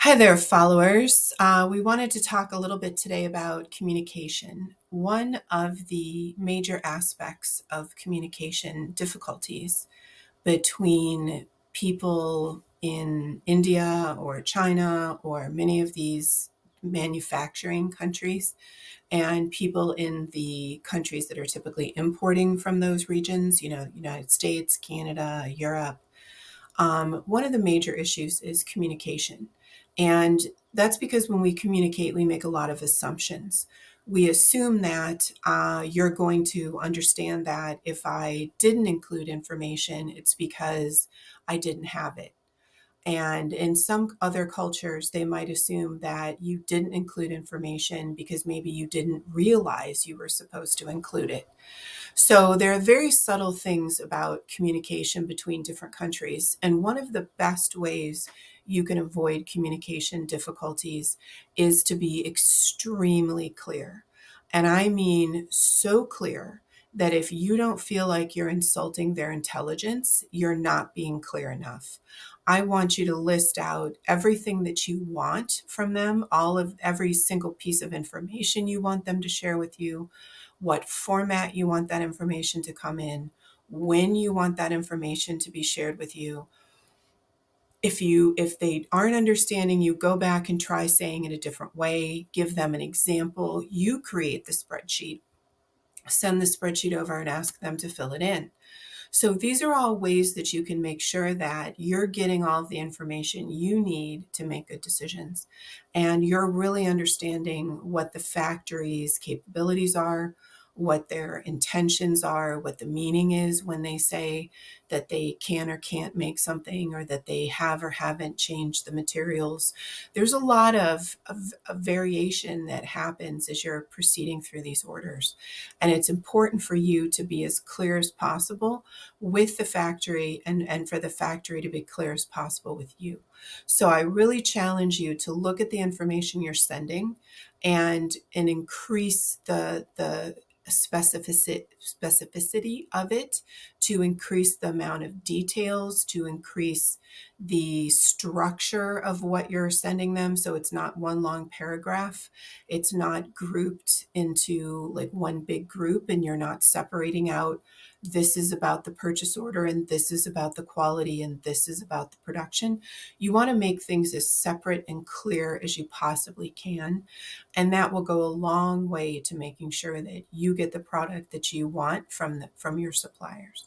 Hi there, followers. We wanted to talk a little bit today about communication. One of the major aspects of communication difficulties between people in India or China or many of these manufacturing countries and people in the countries that are typically importing from those regions, United States, Canada, Europe. One of the major issues is communication. And that's because when we communicate, we make a lot of assumptions. We assume that you're going to understand that if I didn't include information, it's because I didn't have it. And in some other cultures, they might assume that you didn't include information because maybe you didn't realize you were supposed to include it. So there are very subtle things about communication between different countries. And one of the best ways you can avoid communication difficulties is to be extremely clear. And I mean so clear that if you don't feel like you're insulting their intelligence, you're not being clear enough. I want you to list out everything that you want from them, all of every single piece of information you want them to share with you, what format you want that information to come in, when you want that information to be shared with you. If they aren't understanding you, go back and try saying it a different way, give them an example. You create the spreadsheet, send the spreadsheet over and ask them to fill it in. So these are all ways that you can make sure that you're getting all of the information you need to make good decisions. And you're really understanding what the factory's capabilities are, what their intentions are, what the meaning is when they say that they can or can't make something, or that they have or haven't changed the materials. There's a lot of variation that happens as you're proceeding through these orders. And it's important for you to be as clear as possible with the factory, and for the factory to be clear as possible with you. So I really challenge you to look at the information you're sending and increase the specificity of it, to increase the amount of details, to increase the structure of what you're sending them. So it's not one long paragraph. It's not grouped into like one big group, and you're not separating out, this is about the purchase order, and this is about the quality, and this is about the production. You want to make things as separate and clear as you possibly can. And that will go a long way to making sure that you get the product that you want from your suppliers.